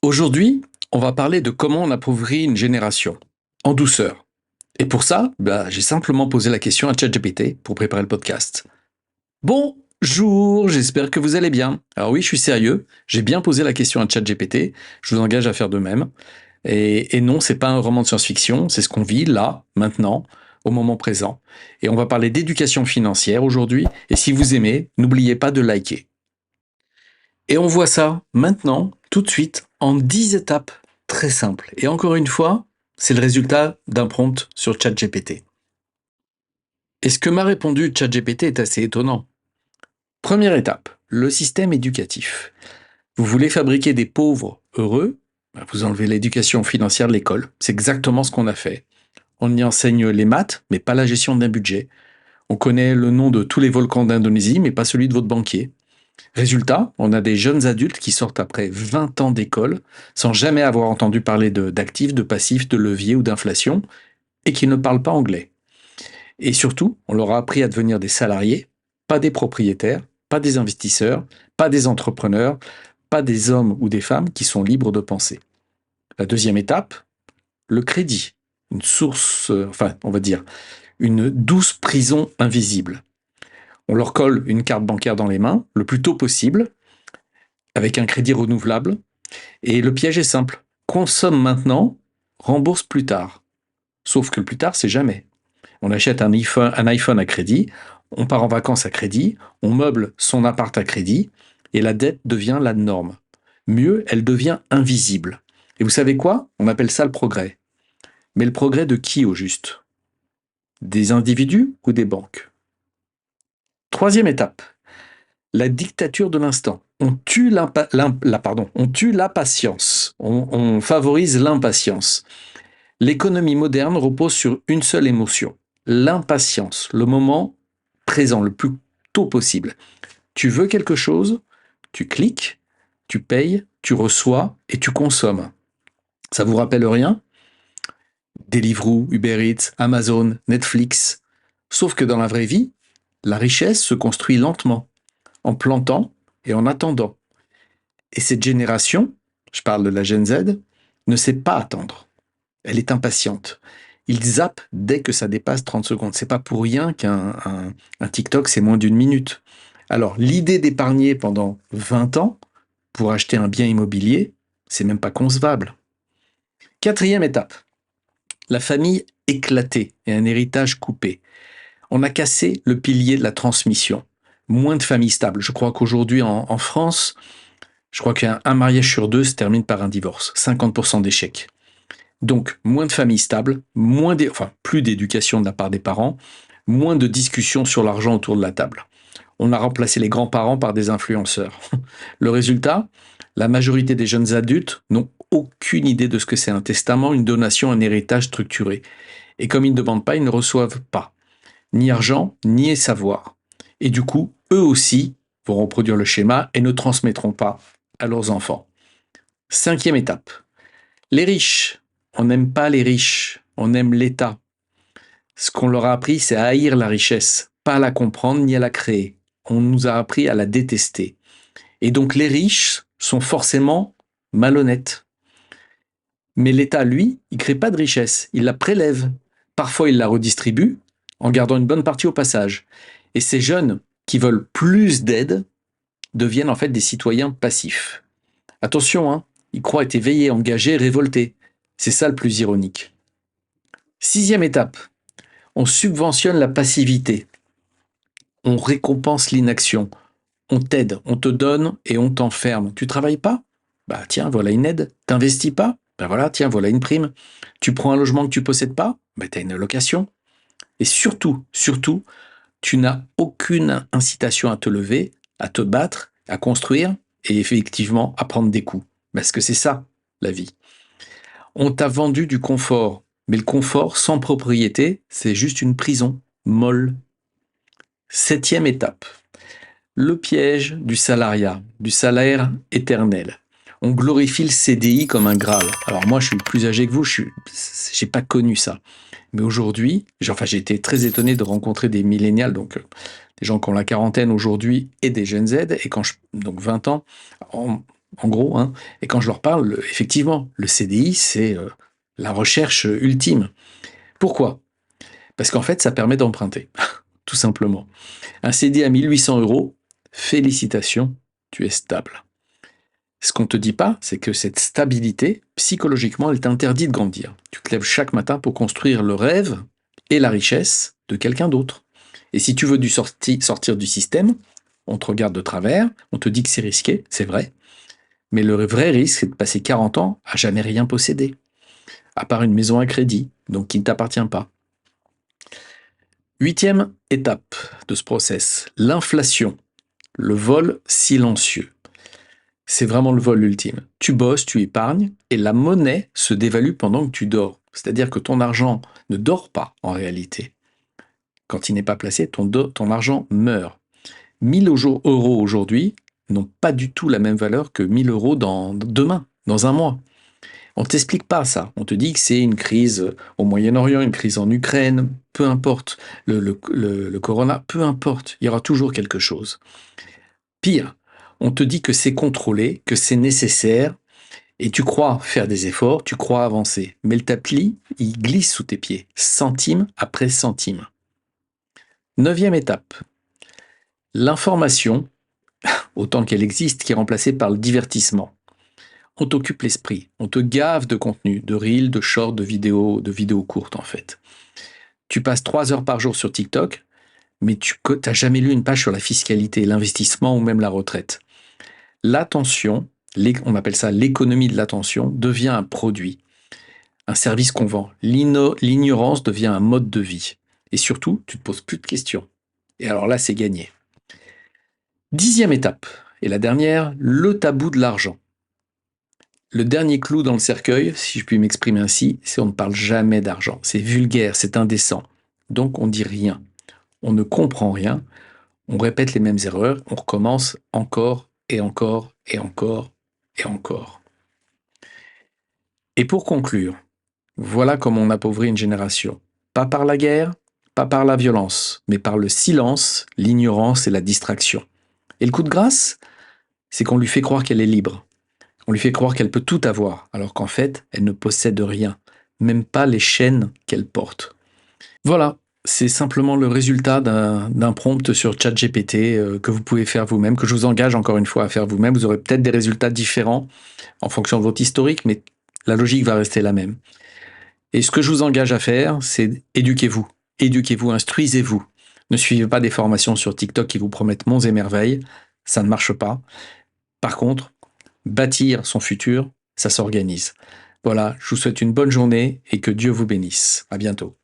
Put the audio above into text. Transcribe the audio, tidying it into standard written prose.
Aujourd'hui, on va parler de comment on appauvrit une génération, en douceur. Et pour ça, j'ai simplement posé la question à ChatGPT pour préparer le podcast. Bonjour, j'espère que vous allez bien. Alors oui, je suis sérieux, j'ai bien posé la question à ChatGPT, je vous engage à faire de même. Et non, c'est pas un roman de science-fiction, c'est ce qu'on vit là, maintenant, au moment présent. Et on va parler d'éducation financière aujourd'hui, et si vous aimez, n'oubliez pas de liker. Et on voit ça maintenant, tout de suite, en 10 étapes très simples. Et encore une fois, c'est le résultat d'un prompt sur ChatGPT. Et ce que m'a répondu ChatGPT est assez étonnant. Première étape, le système éducatif. Vous voulez fabriquer des pauvres heureux, vous enlevez l'éducation financière de l'école. C'est exactement ce qu'on a fait. On y enseigne les maths, mais pas la gestion d'un budget. On connaît le nom de tous les volcans d'Indonésie, mais pas celui de votre banquier. Résultat, on a des jeunes adultes qui sortent après 20 ans d'école sans jamais avoir entendu parler d'actifs, de passifs, de leviers ou d'inflation et qui ne parlent pas anglais. Et surtout, on leur a appris à devenir des salariés, pas des propriétaires, pas des investisseurs, pas des entrepreneurs, pas des hommes ou des femmes qui sont libres de penser. La deuxième étape, le crédit. Une source, on va dire, une douce prison invisible. On leur colle une carte bancaire dans les mains le plus tôt possible, avec un crédit renouvelable. Et le piège est simple. Consomme maintenant, rembourse plus tard. Sauf que le plus tard, c'est jamais. On achète un iPhone à crédit, on part en vacances à crédit, on meuble son appart à crédit, et la dette devient la norme. Mieux, elle devient invisible. Et vous savez quoi? On appelle ça le progrès. Mais le progrès de qui au juste? Des individus ou des banques? Troisième étape, la dictature de l'instant. On tue la patience. On favorise l'impatience. L'économie moderne repose sur une seule émotion, l'impatience, le moment présent, le plus tôt possible. Tu veux quelque chose, tu cliques, tu payes, tu reçois et tu consommes. Ça vous rappelle rien? Deliveroo, Uber Eats, Amazon, Netflix. Sauf que dans la vraie vie, la richesse se construit lentement, en plantant et en attendant. Et cette génération, je parle de la Gen Z, ne sait pas attendre. Elle est impatiente. Ils zappent dès que ça dépasse 30 secondes. C'est pas pour rien qu'un TikTok, c'est moins d'une minute. Alors, l'idée d'épargner pendant 20 ans pour acheter un bien immobilier, c'est même pas concevable. Quatrième étape, la famille éclatée et un héritage coupé. On a cassé le pilier de la transmission. Moins de familles stables. Je crois qu'aujourd'hui, en France, je crois qu'un mariage sur deux se termine par un divorce. 50% d'échecs. Donc, moins de familles stables, plus d'éducation de la part des parents, moins de discussions sur l'argent autour de la table. On a remplacé les grands-parents par des influenceurs. Le résultat, la majorité des jeunes adultes n'ont aucune idée de ce que c'est un testament, une donation, un héritage structuré. Et comme ils ne demandent pas, ils ne reçoivent pas. Ni argent, ni savoir. Et du coup, eux aussi vont reproduire le schéma et ne transmettront pas à leurs enfants. Cinquième étape. Les riches. On n'aime pas les riches, on aime l'État. Ce qu'on leur a appris, c'est à haïr la richesse, pas à la comprendre ni à la créer. On nous a appris à la détester. Et donc les riches sont forcément malhonnêtes. Mais l'État, lui, il ne crée pas de richesse, il la prélève. Parfois, il la redistribue, en gardant une bonne partie au passage. Et ces jeunes qui veulent plus d'aide deviennent en fait des citoyens passifs. Attention, hein, ils croient être éveillés, engagés, révoltés. C'est ça le plus ironique. Sixième étape, on subventionne la passivité. On récompense l'inaction. On t'aide, on te donne et on t'enferme. Tu travailles pas? Bah tiens, voilà une aide. T'investis pas? Bah voilà, tiens, voilà une prime. Tu prends un logement que tu possèdes pas? Bah t'as une allocation. Et surtout, tu n'as aucune incitation à te lever, à te battre, à construire et effectivement à prendre des coups. Parce que c'est ça, la vie. On t'a vendu du confort, mais le confort sans propriété, c'est juste une prison molle. Septième étape, le piège du salariat, du salaire éternel. On glorifie le CDI comme un Graal. Alors moi, je suis plus âgé que vous, j'ai pas connu ça. Mais aujourd'hui, j'ai été très étonné de rencontrer des millénials, donc des gens qui ont la quarantaine aujourd'hui et des Gen Z, et donc 20 ans, en gros, hein. Et quand je leur parle, effectivement, le CDI, c'est la recherche ultime. Pourquoi? Parce qu'en fait, ça permet d'emprunter, tout simplement. Un CDI à 1800 euros, félicitations, tu es stable. Ce qu'on ne te dit pas, c'est que cette stabilité, psychologiquement, elle t'interdit de grandir. Tu te lèves chaque matin pour construire le rêve et la richesse de quelqu'un d'autre. Et si tu veux sortir du système, on te regarde de travers, on te dit que c'est risqué, c'est vrai, mais le vrai risque, c'est de passer 40 ans à jamais rien posséder, à part une maison à crédit, donc qui ne t'appartient pas. 8e étape de ce process, l'inflation, le vol silencieux. C'est vraiment le vol ultime. Tu bosses, tu épargnes, et la monnaie se dévalue pendant que tu dors. C'est-à-dire que ton argent ne dort pas en réalité. Quand il n'est pas placé, ton argent meurt. 1000 euros aujourd'hui n'ont pas du tout la même valeur que 1000 euros demain, dans un mois. On ne t'explique pas ça. On te dit que c'est une crise au Moyen-Orient, une crise en Ukraine, peu importe. Le corona, peu importe. Il y aura toujours quelque chose. Pire, on te dit que c'est contrôlé, que c'est nécessaire, et tu crois faire des efforts, tu crois avancer. Mais le tapis, il glisse sous tes pieds, centime après centime. 9e étape, l'information, autant qu'elle existe, qui est remplacée par le divertissement. On t'occupe l'esprit, on te gave de contenu, de reels, de shorts, de vidéos courtes en fait. Tu passes 3 heures par jour sur TikTok, mais tu n'as jamais lu une page sur la fiscalité, l'investissement ou même la retraite. L'attention, on appelle ça l'économie de l'attention, devient un produit, un service qu'on vend. L'ignorance devient un mode de vie. Et surtout, tu ne te poses plus de questions. Et alors là, c'est gagné. 10e étape, et la dernière, le tabou de l'argent. Le dernier clou dans le cercueil, si je puis m'exprimer ainsi, c'est on ne parle jamais d'argent. C'est vulgaire, c'est indécent. Donc on dit rien. On ne comprend rien. On répète les mêmes erreurs. On recommence encore et encore et encore et encore. Et pour conclure, voilà comment on appauvrit une génération. Pas par la guerre, pas par la violence, mais par le silence, l'ignorance et la distraction. Et le coup de grâce, c'est qu'on lui fait croire qu'elle est libre. On lui fait croire qu'elle peut tout avoir, alors qu'en fait, elle ne possède rien, même pas les chaînes qu'elle porte. Voilà, c'est simplement le résultat d'un prompt sur ChatGPT que vous pouvez faire vous-même, que je vous engage encore une fois à faire vous-même. Vous aurez peut-être des résultats différents en fonction de votre historique, mais la logique va rester la même. Et ce que je vous engage à faire, c'est éduquez-vous. Éduquez-vous, instruisez-vous. Ne suivez pas des formations sur TikTok qui vous promettent monts et merveilles. Ça ne marche pas. Par contre, bâtir son futur, ça s'organise. Voilà, je vous souhaite une bonne journée et que Dieu vous bénisse. À bientôt.